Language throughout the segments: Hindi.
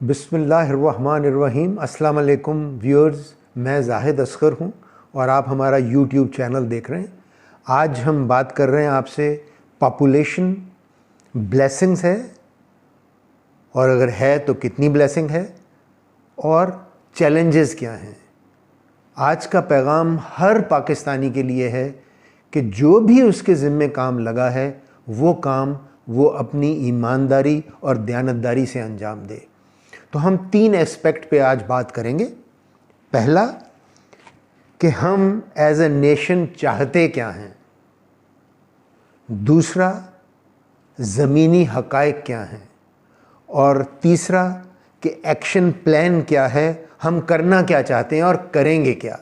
बिस्मिल्लाहिर्रहमानिर्रहीम। अस्सलाम वालेकुम व्यूअर्स, मैं जाहिद असगर हूँ और आप हमारा यूट्यूब चैनल देख रहे हैं। आज हम बात कर रहे हैं आपसे पॉपुलेशन ब्लेसिंग्स है और अगर है तो कितनी ब्लेसिंग है और चैलेंजेस क्या हैं। आज का पैगाम हर पाकिस्तानी के लिए है कि जो भी उसके ज़िम्मे काम लगा है वो काम वो अपनी ईमानदारी और दयानतदारी से अंजाम दे। तो हम 3 एस्पेक्ट पे आज बात करेंगे। पहला कि हम एज ए नेशन चाहते क्या हैं, दूसरा ज़मीनी हक़ाइक़ क्या हैं और तीसरा कि एक्शन प्लान क्या है, हम करना क्या चाहते हैं और करेंगे क्या।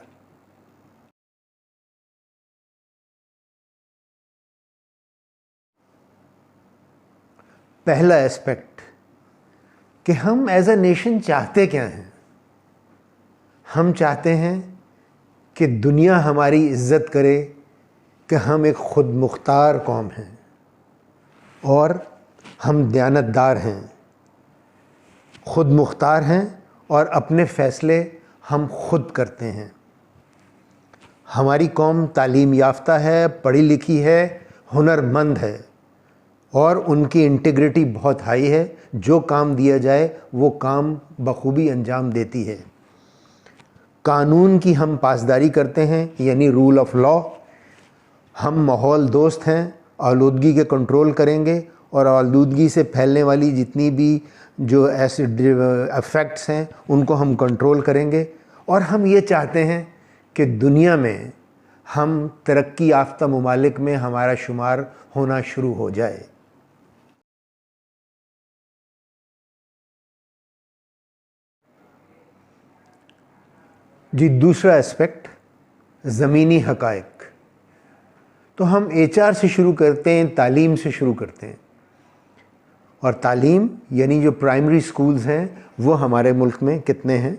पहला एस्पेक्ट कि हम एज अ नेशन चाहते क्या हैं। हम चाहते हैं कि दुनिया हमारी इज़्ज़त करे कि हम एक ख़ुद मुख्तार कौम हैं और हम दयानतदार हैं, ख़ुद मुख्तार हैं और अपने फ़ैसले हम ख़ुद करते हैं। हमारी कौम तालीम याफ्ता है, पढ़ी लिखी है, हुनरमंद है और उनकी इंटीग्रिटी बहुत हाई है। जो काम दिया जाए वो काम बखूबी अंजाम देती है। कानून की हम पासदारी करते हैं यानी रूल ऑफ लॉ। हम माहौल दोस्त हैं, आलूदगी के कंट्रोल करेंगे और आलूदगी से फैलने वाली जितनी भी जो ऐसे इफ़ेक्ट्स हैं उनको हम कंट्रोल करेंगे। और हम ये चाहते हैं कि दुनिया में हम तरक्की याफ्ता ममालिक में हमारा शुमार होना शुरू हो जाए। जी, दूसरा एस्पेक्ट ज़मीनी हक़ाइक़। तो हम HR से शुरू करते हैं, तालीम से शुरू करते हैं। और तालीम यानी जो प्राइमरी स्कूल्स हैं वो हमारे मुल्क में कितने हैं।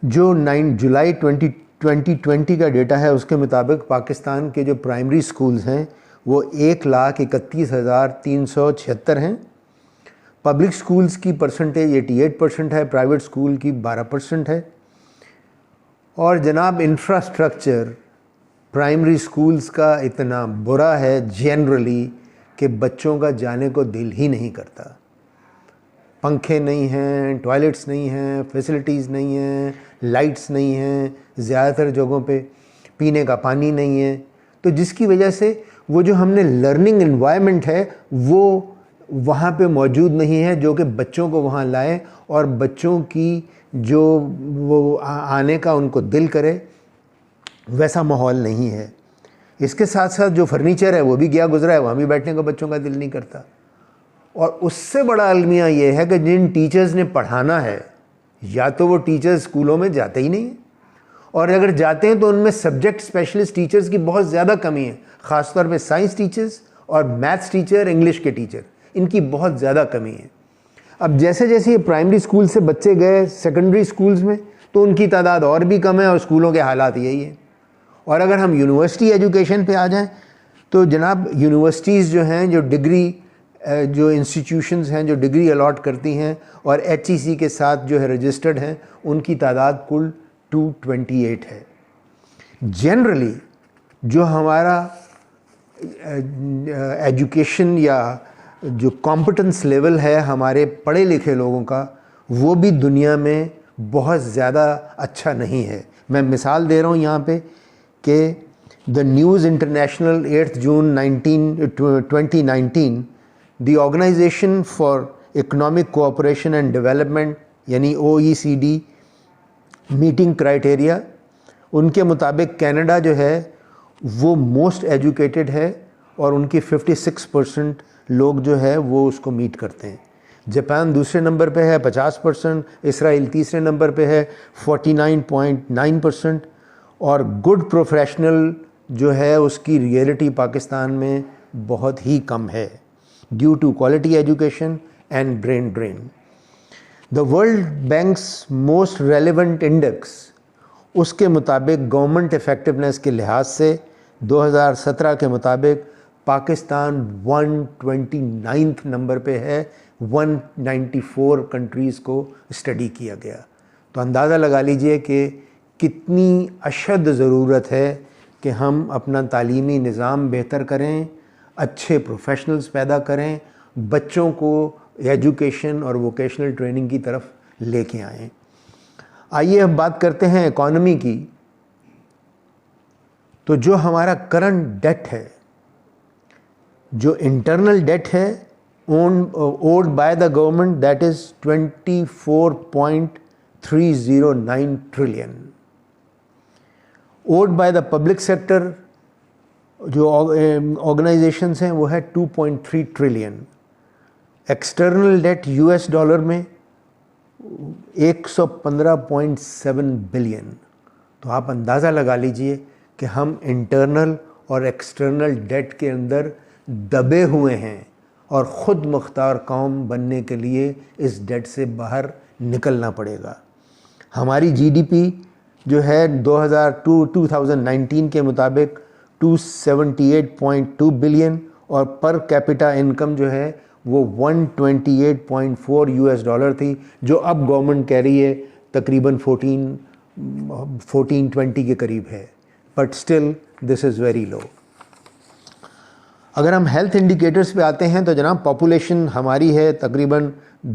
जो 9 जुलाई 2020 का डेटा है उसके मुताबिक पाकिस्तान के जो प्राइमरी स्कूल्स हैं वो 1,31,376 हैं। पब्लिक स्कूल्स की परसेंटेज 88% है, प्राइवेट स्कूल की 12% है। और जनाब इंफ्रास्ट्रक्चर प्राइमरी स्कूल्स का इतना बुरा है जनरली कि बच्चों का जाने को दिल ही नहीं करता। पंखे नहीं हैं, टॉयलेट्स नहीं हैं, फैसिलिटीज़ नहीं हैं, लाइट्स नहीं हैं, ज़्यादातर जगहों पे पीने का पानी नहीं है। तो जिसकी वजह से वो जो हमने लर्निंग एनवायरनमेंट है वो वहाँ पे मौजूद नहीं है जो कि बच्चों को वहाँ लाए और बच्चों की जो वो आने का उनको दिल करे, वैसा माहौल नहीं है। इसके साथ साथ जो फर्नीचर है वो भी गया गुजरा है, वहाँ भी बैठने को बच्चों का दिल नहीं करता। और उससे बड़ा अलमिया ये है कि जिन टीचर्स ने पढ़ाना है या तो वो टीचर्स स्कूलों में जाते ही नहीं हैं और अगर जाते हैं तो उनमें सब्जेक्ट स्पेशलिस्ट टीचर्स की बहुत ज़्यादा कमी है। ख़ासतौर पे साइंस टीचर्स और मैथ्स टीचर, इंग्लिश के टीचर, इनकी बहुत ज़्यादा कमी है। अब जैसे जैसे ये प्राइमरी स्कूल से बच्चे गए सेकेंडरी स्कूल्स में तो उनकी तादाद और भी कम है और स्कूलों के हालात यही है। और अगर हम यूनिवर्सिटी एजुकेशन पे आ जाएं तो जनाब यूनिवर्सिटीज़ जो हैं, जो डिग्री जो इंस्टीट्यूशंस हैं जो डिग्री अलॉट करती हैं और HEC के साथ जो है रजिस्टर्ड हैं, उनकी तादाद कुल 228 है। जनरली जो हमारा एजुकेशन या जो कॉम्पिटेंस लेवल है हमारे पढ़े लिखे लोगों का वो भी दुनिया में बहुत ज़्यादा अच्छा नहीं है। मैं मिसाल दे रहा हूँ यहाँ पे कि the news international 8 June 2019 the organisation for economic cooperation and development यानी OECD मीटिंग क्राइटेरिया, उनके मुताबिक कनाडा जो है वो मोस्ट एजुकेटेड है और उनकी 56% लोग जो है वो उसको मीट करते हैं। जापान दूसरे नंबर पे है 50%, इसराइल तीसरे नंबर पे है 49.9% और गुड प्रोफेशनल जो है उसकी रियलिटी पाकिस्तान में बहुत ही कम है due to quality education and brain drain. The world bank's most relevant index उसके मुताबिक गवर्नमेंट इफ़ेक्टिवनेस के लिहाज से 2017 के मुताबिक पाकिस्तान 129 नंबर पे है 194 कंट्रीज़ को स्टडी किया गया। तो अंदाज़ा लगा लीजिए कि कितनी अशद ज़रूरत है कि हम अपना तालीमी निज़ाम बेहतर करें, अच्छे प्रोफेशनल्स पैदा करें, बच्चों को एजुकेशन और वोकेशनल ट्रेनिंग की तरफ लेके आएँ। आइए अब बात करते हैं इकॉनमी की। तो जो हमारा करंट डेट है, जो इंटरनल डेट है owned by the government, that is 24.309 trillion. Owed by the public sector जो ऑर्गेनाइजेशंस हैं वो है 2.3 trillion. External debt US dollar में 115.7 बिलियन। तो आप अंदाज़ा लगा लीजिए कि हम इंटरनल और एक्सटर्नल डेट के अंदर दबे हुए हैं और ख़ुद मुख्तार कौम बनने के लिए इस डेट से बाहर निकलना पड़ेगा। हमारी जीडीपी जो है 2019 के मुताबिक 278.2 बिलियन और पर कैपिटा इनकम जो है वो 128.4 यूएस डॉलर थी, जो अब गवर्नमेंट कह रही है तकरीबन 14-20 के करीब है, but still this is very low. अगर हम हेल्थ इंडिकेटर्स पे आते हैं तो जनाब पॉपुलेशन हमारी है तकरीबन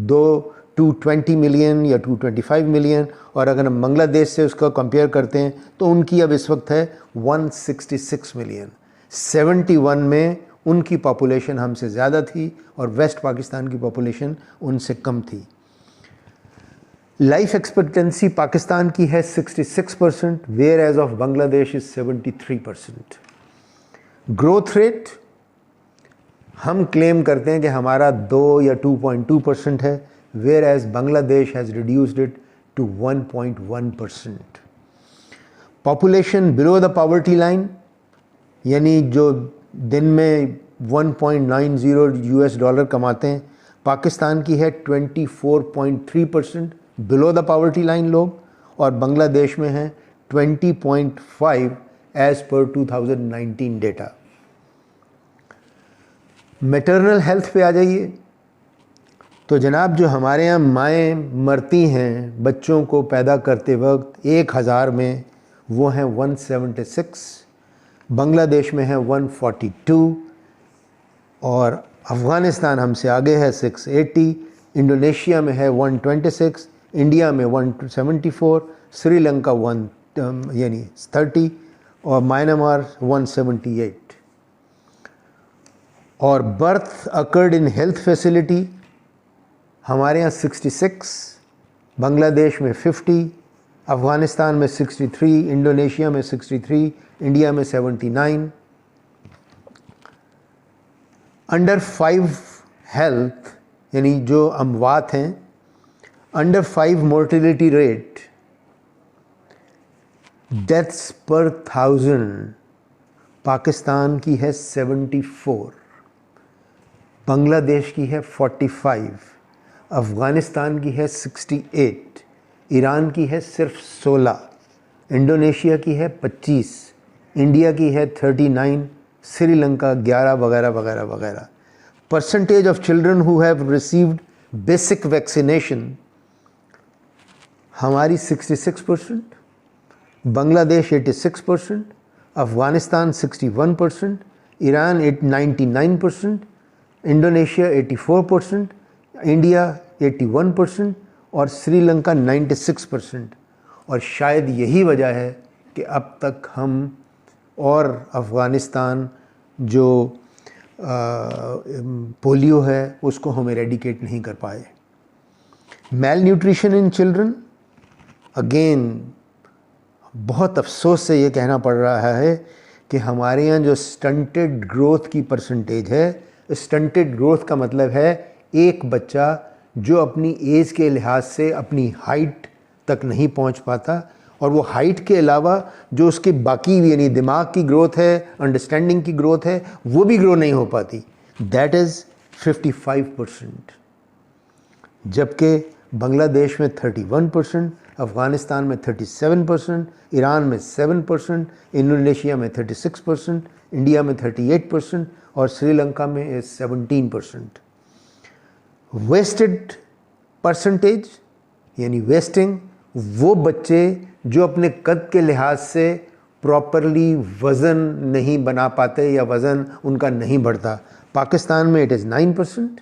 220 मिलियन या 225 मिलियन, और अगर हम बांग्लादेश से उसका कंपेयर करते हैं तो उनकी अब इस वक्त है 166 मिलियन। 71 में उनकी पॉपुलेशन हमसे ज़्यादा थी और वेस्ट पाकिस्तान की पॉपुलेशन उनसे कम थी। लाइफ एक्सपेक्टेंसी पाकिस्तान की है 66%, whereas of Bangladesh is 73%। Growth rate हम क्लेम करते हैं कि हमारा 2 या 2.2% है, whereas Bangladesh has reduced it to 1.1%। Population below the poverty line, यानी जो दिन में 1.90 यूएस डॉलर कमाते हैं, पाकिस्तान की है 24.3% बिलो द पॉवर्टी लाइन लोग, और बांग्लादेश में है 20.5 as per 2019 data. Maternal health पे आ जाइए तो जनाब जो हमारे यहाँ माएँ मरती हैं बच्चों को पैदा करते वक्त 1000 में, वो हैं 176, बांग्लादेश में है 142, और अफ़गानिस्तान हमसे आगे है 680, इंडोनेशिया में है 126, इंडिया में 174, श्रीलंका 30 और म्यांमार 178। और birth occurred in health facility हमारे यहाँ 66, बांग्लादेश में 50, अफ़गानिस्तान में 63, इंडोनेशिया में 63, इंडिया में 79। अंडर 5 हेल्थ यानी जो अमवात हैं, अंडर 5 मोर्टेलिटी रेट, डेथ्स पर 1000 पाकिस्तान की है 74, बांग्लादेश की है 45, अफ़गानिस्तान की है 68, ईरान की है सिर्फ 16, इंडोनेशिया की है 25, इंडिया की है 39, श्रीलंका 11 वगैरह वगैरह वगैरह। Percentage of children who have received basic vaccination हमारी 66%, Bangladesh 86%, Afghanistan 61%, Iran 99%, Indonesia 84%, India 81% और श्रीलंका 96%। और शायद यही वजह है कि अब तक हम और अफ़गानिस्तान जो पोलियो है उसको हम एरेडिकेट नहीं कर पाए। Mail nutrition in children, again बहुत अफसोस से ये कहना पड़ रहा है कि हमारे यहाँ जो स्टंटेड ग्रोथ की परसेंटेज है, स्टंटेड ग्रोथ का मतलब है एक बच्चा जो अपनी एज के लिहाज से अपनी हाइट तक नहीं पहुँच पाता, और वो हाइट के अलावा जो उसके बाकी यानी दिमाग की ग्रोथ है, अंडरस्टैंडिंग की ग्रोथ है, वो भी ग्रो नहीं हो पाती। दैट इज़ 55%, जबकि बांग्लादेश में 31%, अफ़गानिस्तान में 37%, ईरान में 7%, इंडोनेशिया में 36%, इंडिया में 38% और श्रीलंका में 17%। वेस्टेड परसेंटेज यानी वेस्टिंग, वो बच्चे जो अपने कद के लिहाज से प्रॉपरली वज़न नहीं बना पाते या वज़न उनका नहीं बढ़ता। पाकिस्तान में it is 9%,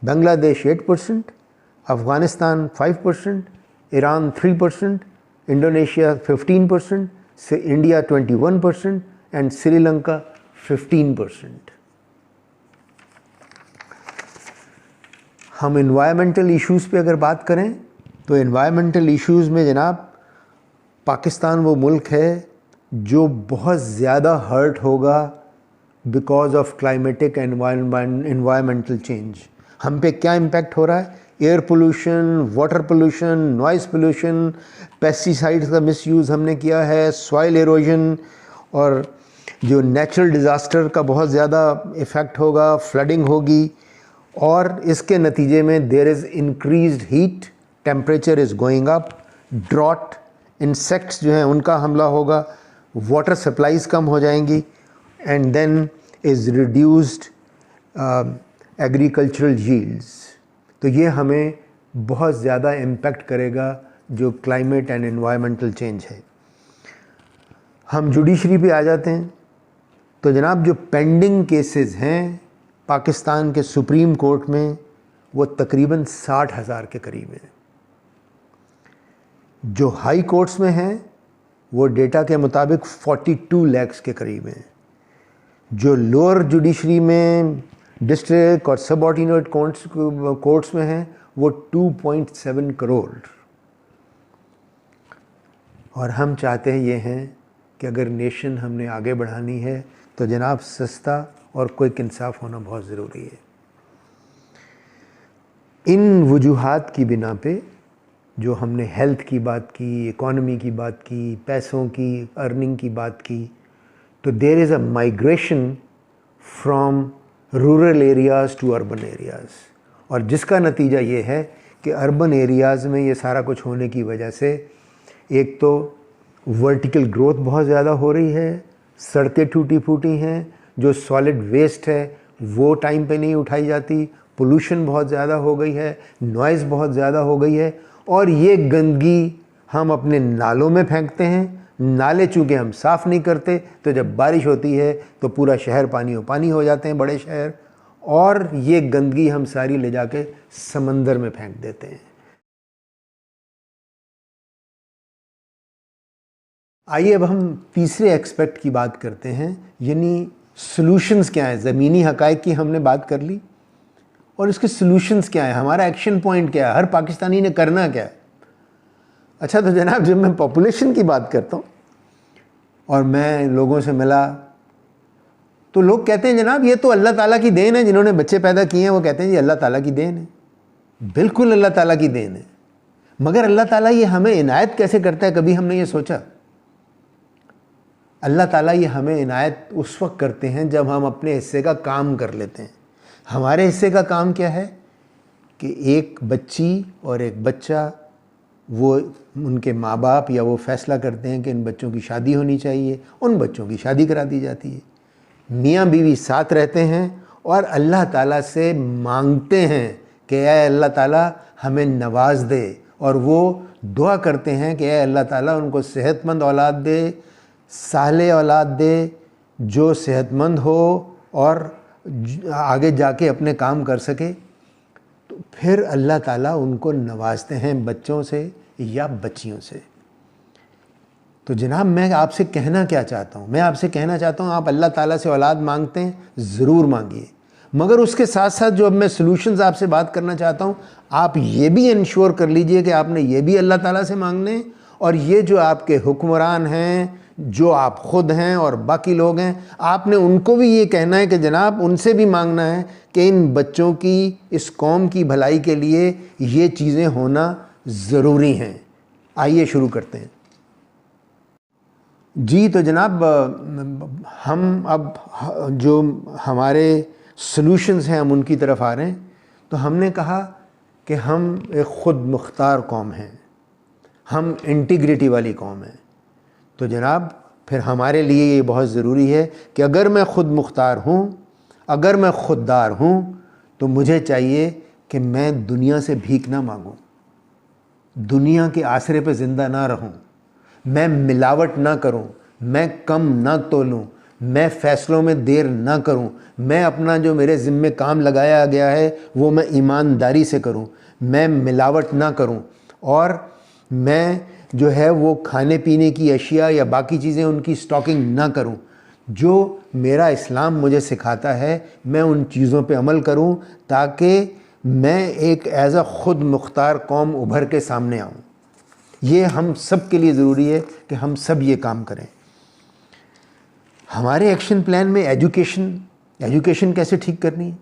Bangladesh 8%, Afghanistan 5%, Iran 3%, Indonesia 15%, India 21% and Sri Lanka 15%। हम इन्वायरमेंटल इश्यूज़ पे अगर बात करें तो इन्वायरमेंटल इश्यूज़ में जनाब पाकिस्तान वो मुल्क है जो बहुत ज़्यादा हर्ट होगा because of climatic environmental change. हम पे क्या इम्पैक्ट हो रहा है? Air pollution, water pollution, noise pollution, pesticides का मिसयूज़ हमने किया है, सॉइल एरोजन, और जो नेचुरल डिज़ास्टर का बहुत ज़्यादा इफ़ेक्ट होगा, फ्लडिंग होगी, और इसके नतीजे में there is increased heat, temperature is going up, drought, insects जो हैं उनका हमला होगा, वाटर सप्लाईज़ कम हो जाएंगी, and then is reduced agricultural yields. तो ये हमें बहुत ज़्यादा इम्पेक्ट करेगा जो क्लाइमेट एंड एनवायरमेंटल चेंज है। हम जुडिशरी पे आ जाते हैं तो जनाब जो पेंडिंग केसेस हैं पाकिस्तान के सुप्रीम कोर्ट में वो तकरीबन 60,000 के करीब हैं। जो हाई कोर्ट्स में हैं वो डेटा के मुताबिक 42 लाख के करीब हैं। जो लोअर जुडिशरी में डिस्ट्रिक्ट और सब ऑर्डिनेट कोर्ट्स में हैं वो 2.7 करोड़। और हम चाहते हैं ये हैं कि अगर नेशन हमने आगे बढ़ानी है तो जनाब सस्ता और क्विक इंसाफ होना बहुत ज़रूरी है। इन वजूहात की बिना पे जो हमने हेल्थ की बात की, इकॉनमी की बात की, पैसों की अर्निंग की बात की, तो there is a migration from rural areas to urban areas, और जिसका नतीजा ये है कि अर्बन एरियाज़ में ये सारा कुछ होने की वजह से एक तो वर्टिकल ग्रोथ बहुत ज़्यादा हो रही है, सड़कें टूटी फूटी हैं, जो सॉलिड वेस्ट है वो टाइम पे नहीं उठाई जाती, पोल्यूशन बहुत ज़्यादा हो गई है, नॉइज़ बहुत ज़्यादा हो गई है, और ये गंदगी हम अपने नालों में फेंकते हैं। नाले चूँकि हम साफ़ नहीं करते तो जब बारिश होती है तो पूरा शहर पानी पानी हो जाते हैं, बड़े शहर, और ये गंदगी हम सारी ले जाके समंदर में फेंक देते हैं। आइए अब हम तीसरे एक्सपेक्ट की बात करते हैं, यानी सॉल्यूशंस क्या हैं। ज़मीनी हक़ाइक़ की हमने बात कर ली और इसके सॉल्यूशंस क्या हैं, हमारा एक्शन पॉइंट क्या है, हर पाकिस्तानी ने करना क्या है। अच्छा, तो जनाब जब मैं पॉपुलेशन की बात करता हूँ और मैं लोगों से मिला तो लोग कहते हैं जनाब ये तो अल्लाह ताला की देन है, जिन्होंने बच्चे पैदा किए हैं वो कहते हैं जी अल्लाह ताला की देन है। बिल्कुल अल्लाह ताला की देन है, मगर अल्लाह ताला ये हमें इनायत कैसे करता है, कभी हमने ये सोचा? अल्लाह ताला ये हमें इनायत उस वक्त करते हैं जब हम अपने हिस्से का काम कर लेते हैं। हमारे हिस्से का काम क्या है कि एक बच्ची और एक बच्चा, वो उनके माँ बाप या वो फ़ैसला करते हैं कि इन बच्चों की शादी होनी चाहिए, उन बच्चों की शादी करा दी जाती है। मियाँ बीवी साथ रहते हैं और अल्लाह ताला से मांगते हैं कि ऐ अल्लाह ताला हमें नवाज दे, और वो दुआ करते हैं कि ऐ अल्लाह ताला उनको सेहतमंद औलाद दे, साले औलाद दे, जो सेहतमंद हो और आगे जाके अपने काम कर सके। तो फिर अल्लाह ताला उनको नवाजते हैं बच्चों से या बच्चियों से। तो जनाब मैं आपसे कहना क्या चाहता हूँ, मैं आपसे कहना चाहता हूँ आप अल्लाह ताला से औलाद मांगते हैं, ज़रूर मांगिए, मगर उसके साथ साथ जो अब मैं सॉल्यूशंस आपसे बात करना चाहता हूँ, आप ये भी इंश्योर कर लीजिए कि आपने ये भी अल्लाह ताला से मांगने, और ये जो आपके हुक्मरान हैं, जो आप ख़ुद हैं और बाकी लोग हैं, आपने उनको भी ये कहना है कि जनाब उनसे भी मांगना है कि इन बच्चों की, इस कौम की भलाई के लिए ये चीज़ें होना ज़रूरी हैं। आइए शुरू करते हैं जी। तो जनाब हम अब जो हमारे सॉल्यूशंस हैं हम उनकी तरफ आ रहे हैं। तो हमने कहा कि हम एक ख़ुद मुख्तार कौम हैं, हम इंटीग्रिटी वाली कौम हैं। तो जनाब फिर हमारे लिए ये बहुत ज़रूरी है कि अगर मैं ख़ुद मुख्तार हूँ, अगर मैं ख़ुददार हूँ, तो मुझे चाहिए कि मैं दुनिया से भीख ना मांगूं, दुनिया के आसरे पे ज़िंदा ना रहूं, मैं मिलावट ना करूं, मैं कम ना तोलूं, मैं फ़ैसलों में देर ना करूं, मैं अपना जो मेरे ज़िम्मे काम लगाया गया है वो मैं ईमानदारी से करूं, मैं मिलावट ना करूं, और मैं जो है वो खाने पीने की अशिया या बाकी चीज़ें उनकी स्टॉकिंग ना करूं। जो मेरा इस्लाम मुझे सिखाता है मैं उन चीज़ों पे अमल करूं ताकि मैं एक एज़ अ ख़ुद मुख्तार कौम उभर के सामने आऊं। ये हम सब के लिए ज़रूरी है कि हम सब ये काम करें। हमारे एक्शन प्लान में एजुकेशन कैसे ठीक करनी है,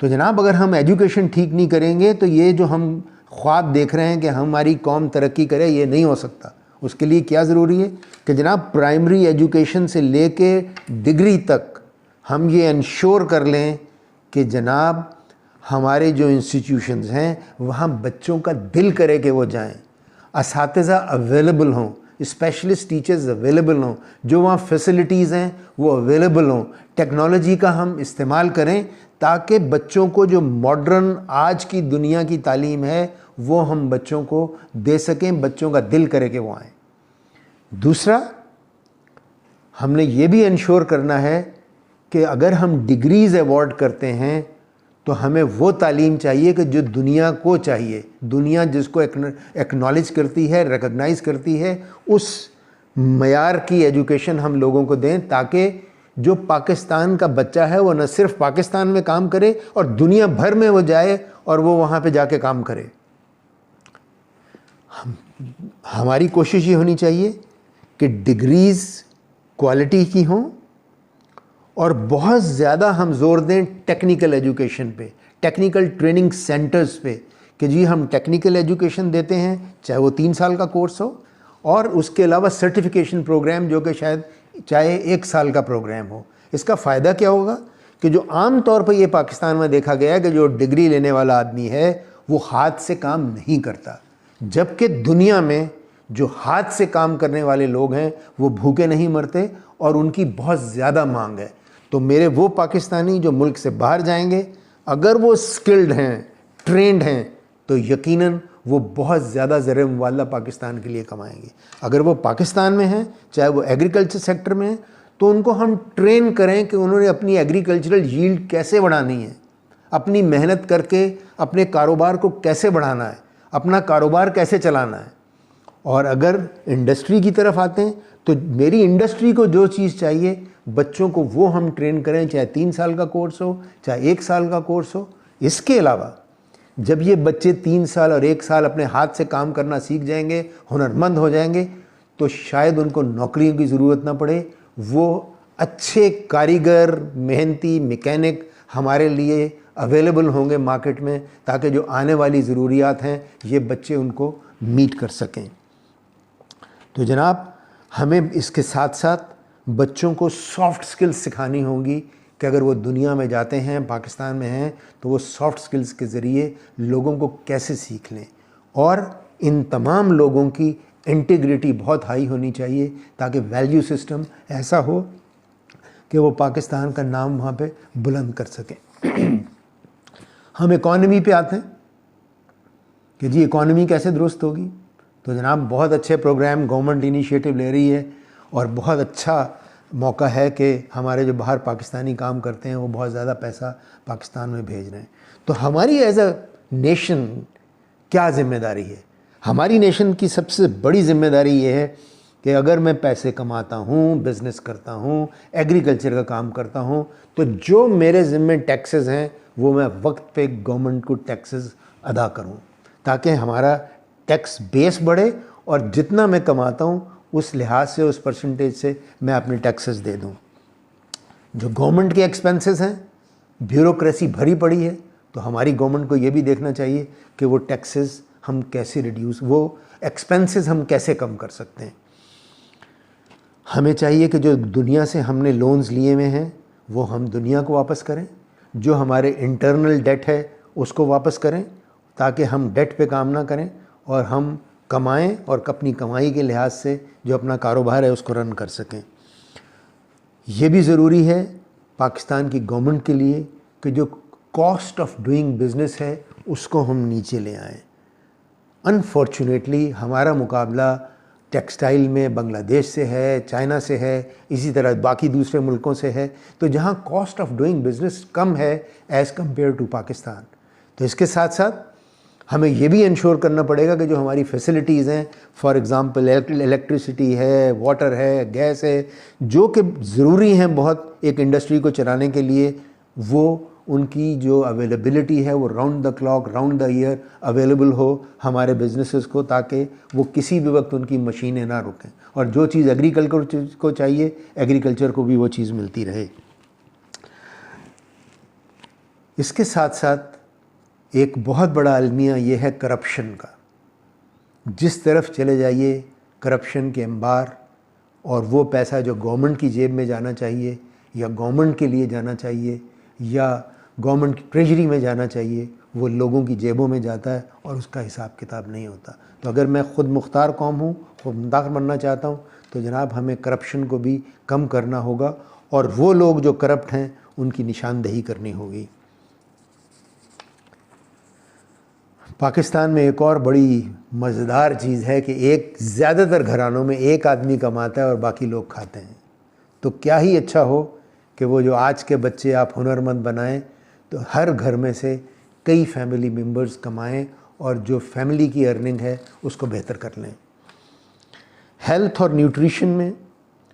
तो जनाब अगर हम एजुकेशन ठीक नहीं करेंगे तो ये जो हम ख्वाब देख रहे हैं कि हमारी कौम तरक्की करे, ये नहीं हो सकता। उसके लिए क्या ज़रूरी है कि जनाब प्राइमरी एजुकेशन से लेके डिग्री तक हम ये इंश्योर कर लें कि जनाब हमारे जो इंस्टीट्यूशंस हैं वहाँ बच्चों का दिल करे कि वो जाएं, असातिज़ा अवेलेबल हों, स्पेशलिस्ट टीचर्स अवेलेबल हों, जो वहाँ फैसिलिटीज़ हैं वो अवेलेबल हों, टेक्नोलॉजी का हम इस्तेमाल करें ताकि बच्चों को जो मॉडर्न आज की दुनिया की तालीम है वो हम बच्चों को दे सकें, बच्चों का दिल करे कि वो आएँ। दूसरा, हमने ये भी इंश्योर करना है कि अगर हम डिग्रीज़ अवॉर्ड करते हैं तो हमें वो तालीम चाहिए कि जो दुनिया को चाहिए, दुनिया जिसको एक्नॉलेज करती है, रिकॉग्नाइज़ करती है, उस मयार की एजुकेशन हम लोगों को दें ताकि जो पाकिस्तान का बच्चा है वो न सिर्फ पाकिस्तान में काम करे और दुनिया भर में वो जाए और वो वहाँ पे जाके काम करे। हमारी कोशिश ये होनी चाहिए कि डिग्रीज़ क्वालिटी की हों और बहुत ज़्यादा हम जोर दें टेक्निकल एजुकेशन पे, टेक्निकल ट्रेनिंग सेंटर्स पे, कि जी हम टेक्निकल एजुकेशन देते हैं, चाहे वो 3 साल का कोर्स हो, और उसके अलावा सर्टिफिकेशन प्रोग्राम जो कि शायद चाहे 1 साल का प्रोग्राम हो। इसका फ़ायदा क्या होगा कि जो आम तौर पर ये पाकिस्तान में देखा गया है कि जो डिग्री लेने वाला आदमी है वो हाथ से काम नहीं करता, जबकि दुनिया में जो हाथ से काम करने वाले लोग हैं वो भूखे नहीं मरते और उनकी बहुत ज़्यादा मांग है। तो मेरे वो पाकिस्तानी जो मुल्क से बाहर जाएंगे, अगर वो स्किल्ड हैं, ट्रेंड हैं, तो यकीनन वो बहुत ज़्यादा ज़र मुबादला पाकिस्तान के लिए कमाएंगे। अगर वो पाकिस्तान में हैं, चाहे वो एग्रीकल्चर सेक्टर में हैं, तो उनको हम ट्रेन करें कि उन्होंने अपनी एग्रीकल्चरल यील्ड कैसे बढ़ानी है, अपनी मेहनत करके अपने कारोबार को कैसे बढ़ाना है, अपना कारोबार कैसे चलाना है। और अगर इंडस्ट्री की तरफ आते हैं तो मेरी इंडस्ट्री को जो चीज़ चाहिए बच्चों को वो हम ट्रेन करें, चाहे 3 साल का कोर्स हो, चाहे 1 साल का कोर्स हो। इसके अलावा जब ये बच्चे 3 साल और 1 साल अपने हाथ से काम करना सीख जाएंगे, हुनरमंद हो जाएंगे, तो शायद उनको नौकरियों की ज़रूरत ना पड़े। वो अच्छे कारीगर, मेहनती मैकेनिक हमारे लिए अवेलेबल होंगे मार्केट में, ताकि जो आने वाली ज़रूरियात हैं ये बच्चे उनको मीट कर सकें। तो जनाब हमें इसके साथ साथ बच्चों को सॉफ्ट स्किल्स सिखानी होंगी कि अगर वो दुनिया में जाते हैं, पाकिस्तान में हैं, तो वो सॉफ्ट स्किल्स के ज़रिए लोगों को कैसे सीख लें। और इन तमाम लोगों की इंटीग्रिटी बहुत हाई होनी चाहिए ताकि वैल्यू सिस्टम ऐसा हो कि वो पाकिस्तान का नाम वहाँ पे बुलंद कर सकें। हम इकॉनमी पे आते हैं कि जी इकॉनमी कैसे दुरुस्त होगी। तो जनाब बहुत अच्छे प्रोग्राम गवर्नमेंट इनिशिएटिव ले रही है और बहुत अच्छा मौका है कि हमारे जो बाहर पाकिस्तानी काम करते हैं वो बहुत ज़्यादा पैसा पाकिस्तान में भेज रहे हैं। तो हमारी एज अ नेशन क्या ज़िम्मेदारी है? हमारी नेशन की सबसे बड़ी ज़िम्मेदारी ये है कि अगर मैं पैसे कमाता हूँ, बिज़नेस करता हूँ, एग्रीकल्चर का काम करता हूँ, तो जो मेरे ज़िम्मे टैक्सेस हैं वो मैं वक्त पे गवर्नमेंट को टैक्सेस अदा करूँ, ताकि हमारा टैक्स बेस बढ़े और जितना मैं कमाता हूँ उस लिहाज से, उस परसेंटेज से मैं अपने टैक्सेस दे दूँ। जो गवर्नमेंट के एक्सपेंसेस हैं, ब्यूरोक्रेसी भरी पड़ी है, तो हमारी गवर्नमेंट को ये भी देखना चाहिए कि वो टैक्सेस हम कैसे रिड्यूस, वो एक्सपेंसेस हम कैसे कम कर सकते हैं। हमें चाहिए कि जो दुनिया से हमने लोन्स लिए हुए हैं वो हम दुनिया को वापस करें, जो हमारे इंटरनल डेट है उसको वापस करें, ताकि हम डेट पे काम ना करें और हम कमाएं और अपनी कमाई के लिहाज से जो अपना कारोबार है उसको रन कर सकें। ये भी ज़रूरी है पाकिस्तान की गवर्नमेंट के लिए कि जो कॉस्ट ऑफ डूइंग बिजनेस है उसको हम नीचे ले आएं। अनफॉर्चुनेटली हमारा मुकाबला टेक्सटाइल में बांग्लादेश से है, चाइना से है, इसी तरह बाकी दूसरे मुल्कों से है। तो जहाँ कॉस्ट ऑफ डूइंग बिजनेस कम है एज़ कम्पेयर टू पाकिस्तान, तो इसके साथ साथ हमें ये भी इंश्योर करना पड़ेगा कि जो हमारी फैसिलिटीज़ हैं, फॉर एग्ज़ाम्पल इलेक्ट्रिसिटी है, वाटर है, गैस है, जो कि ज़रूरी हैं बहुत एक इंडस्ट्री को चलाने के लिए, वो उनकी जो अवेलेबिलिटी है वो round the clock, round the year available हो हमारे बिजनेसेस को, ताकि वो किसी भी वक्त उनकी मशीनें ना रुकें। और जो चीज़ एग्रीकल्चर को चाहिए, एग्रीकल्चर को भी वो चीज़ मिलती रहे। इसके साथ साथ एक बहुत बड़ा अलमिया ये है करप्शन का। जिस तरफ चले जाइए करप्शन के अंबार, और वो पैसा जो गवर्नमेंट की जेब में जाना चाहिए या गवर्नमेंट के लिए जाना चाहिए या गवर्नमेंट की ट्रेजरी में जाना चाहिए, वो लोगों की जेबों में जाता है और उसका हिसाब किताब नहीं होता। तो अगर मैं ख़ुद मुख्तार कौम हूँ, ख़ुद मुख्तार बनना चाहता हूँ, तो जनाब हमें करप्शन को भी कम करना होगा और वो लोग जो करप्ट हैं उनकी निशानदेही करनी होगी। पाकिस्तान में एक और बड़ी मज़ेदार चीज़ है कि ज़्यादातर घरानों में एक आदमी कमाता है और बाकी लोग खाते हैं। तो क्या ही अच्छा हो कि वो जो आज के बच्चे आप हुनरमंद बनाएं, तो हर घर में से कई फैमिली मेम्बर्स कमाएं और जो फैमिली की अर्निंग है उसको बेहतर कर लें। हेल्थ और न्यूट्रिशन में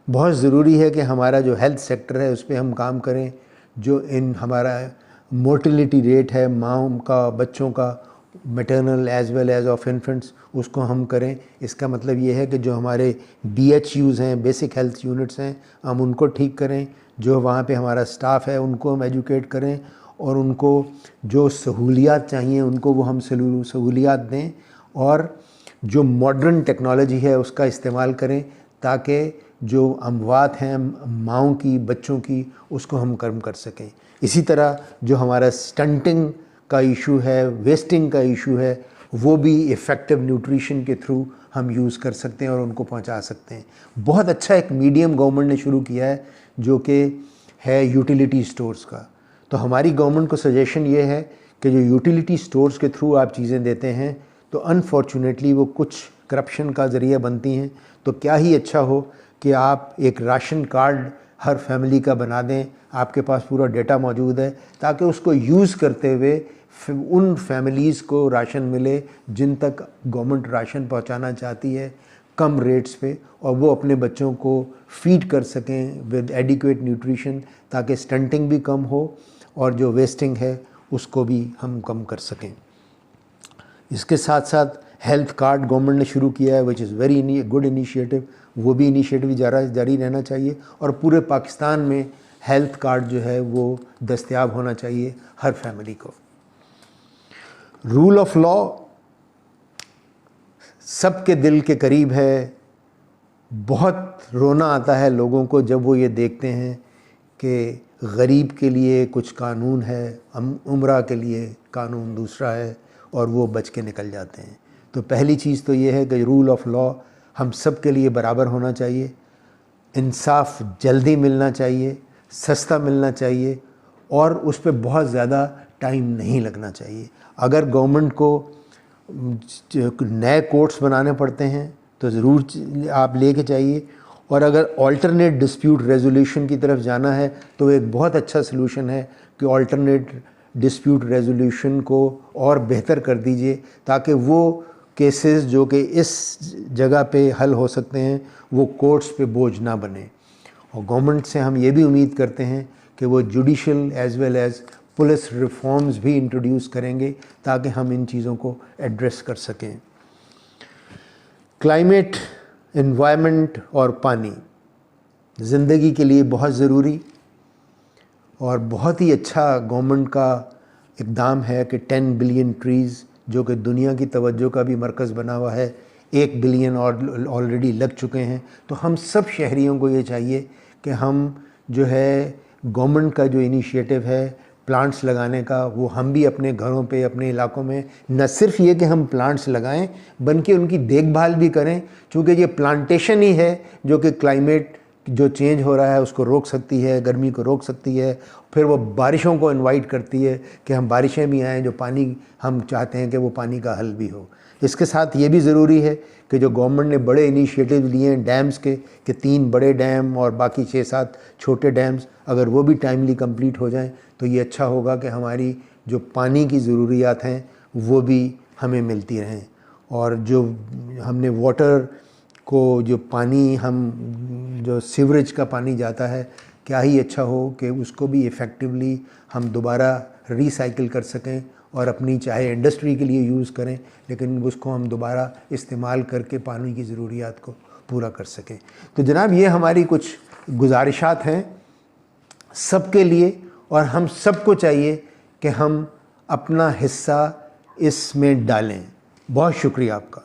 बहुत ज़रूरी है कि हमारा जो हेल्थ सेक्टर है उस पर हम काम करें। जो हमारा मोर्टेलिटी रेट है माँओं का, बच्चों का, maternal as well as of infants, उसको हम करें। इसका मतलब ये है कि जो हमारे BHUs हैं, बेसिक हेल्थ यूनिट्स हैं, हम उनको ठीक करें। जो वहाँ पे हमारा स्टाफ है उनको हम एजुकेट करें और उनको जो सहूलियात चाहिए उनको वो हम सहूलियात दें, और जो मॉडर्न टेक्नोलॉजी है उसका इस्तेमाल करें ताकि जो अमवात हैं माँओं की, बच्चों की, उसको हम कम कर सकें। इसी तरह जो हमारा स्टंटिंग का इशू है, वेस्टिंग का इशू है, वो भी इफ़ेक्टिव न्यूट्रिशन के थ्रू हम यूज़ कर सकते हैं और उनको पहुंचा सकते हैं। बहुत अच्छा एक मीडियम गवर्नमेंट ने शुरू किया है जो कि है यूटिलिटी स्टोर्स का। तो हमारी गवर्नमेंट को सजेशन ये है कि जो यूटिलिटी स्टोर्स के थ्रू आप चीज़ें देते हैं तो अनफॉर्चुनेटली वो कुछ करप्शन का ज़रिया बनती हैं। तो क्या ही अच्छा हो कि आप एक राशन कार्ड हर फैमिली का बना दें, आपके पास पूरा डेटा मौजूद है, ताकि उसको यूज़ करते हुए उन फैमिलीज़ को राशन मिले जिन तक गवर्नमेंट राशन पहुंचाना चाहती है कम रेट्स पे, और वो अपने बच्चों को फीड कर सकें विद एडिक्वेट न्यूट्रिशन, ताकि स्टंटिंग भी कम हो और जो वेस्टिंग है उसको भी हम कम कर सकें। इसके साथ साथ हेल्थ कार्ड गवर्नमेंट ने शुरू किया है, which is very good initiative. वो भी इनिशिएटिव जारी रहना चाहिए और पूरे पाकिस्तान में हेल्थ कार्ड जो है वो दस्तयाब होना चाहिए हर फैमिली को। रूल ऑफ लॉ सबके दिल के करीब है। बहुत रोना आता है लोगों को जब वो ये देखते हैं कि गरीब के लिए कुछ कानून है, उमरा के लिए कानून दूसरा है, और वो बच के निकल जाते हैं। तो पहली चीज़ तो ये है कि रूल ऑफ लॉ हम सब के लिए बराबर होना चाहिए, इंसाफ जल्दी मिलना चाहिए, सस्ता मिलना चाहिए, और उस पर बहुत ज़्यादा टाइम नहीं लगना चाहिए। अगर गवर्नमेंट को नए कोर्ट्स बनाने पड़ते हैं तो ज़रूर आप लेके चाहिए, और अगर अल्टरनेट डिस्प्यूट रेजोल्यूशन की तरफ जाना है तो एक बहुत अच्छा सलूशन है कि अल्टरनेट डिस्प्यूट रेजोल्यूशन को और बेहतर कर दीजिए, ताकि वो केसेस जो कि इस जगह पे हल हो सकते हैं वो कोर्ट्स पे बोझ ना बने। और गवर्नमेंट से हम ये भी उम्मीद करते हैं कि वो judicial as well as police reforms भी इंट्रोड्यूस करेंगे ताकि हम इन चीज़ों को एड्रेस कर सकें। क्लाइमेट, एनवायरनमेंट और पानी ज़िंदगी के लिए बहुत ज़रूरी और बहुत ही अच्छा गवर्नमेंट का इक़दाम है कि 10 बिलियन ट्रीज़, जो कि दुनिया की तवज्जो का भी मरकज़ बना हुआ है, 1 बिलियन और ऑलरेडी लग चुके हैं। तो हम सब शहरियों को ये चाहिए कि हम जो है गवर्नमेंट का जो इनिशिएटिव है प्लांट्स लगाने का, वो हम भी अपने घरों पे, अपने इलाकों में न सिर्फ ये कि हम प्लांट्स लगाएं बल्कि उनकी देखभाल भी करें, क्योंकि ये प्लांटेशन ही है जो कि क्लाइमेट जो चेंज हो रहा है उसको रोक सकती है, गर्मी को रोक सकती है। फिर वो बारिशों को इनवाइट करती है कि हम बारिशें भी आएँ, जो पानी हम चाहते हैं कि वो पानी का हल भी हो। इसके साथ ये भी ज़रूरी है कि जो गवर्नमेंट ने बड़े इनिशिएटिव लिए हैं डैम्स के, कि 3 बड़े डैम और बाकी 6-7 छोटे डैम्स, अगर वो भी टाइमली कंप्लीट हो जाएं तो ये अच्छा होगा कि हमारी जो पानी की ज़रूरियात हैं वो भी हमें मिलती रहें। और जो हमने वाटर को, जो पानी हम, जो सीवरेज का पानी जाता है, क्या ही अच्छा हो कि उसको भी इफ़ेक्टिवली हम दोबारा रिसाइकिल कर सकें और अपनी चाहे इंडस्ट्री के लिए यूज़ करें, लेकिन उसको हम दोबारा इस्तेमाल करके पानी की ज़रूरियात को पूरा कर सकें। तो जनाब ये हमारी कुछ गुजारिशात हैं सबके लिए, और हम सबको चाहिए कि हम अपना हिस्सा इसमें डालें। बहुत शुक्रिया आपका।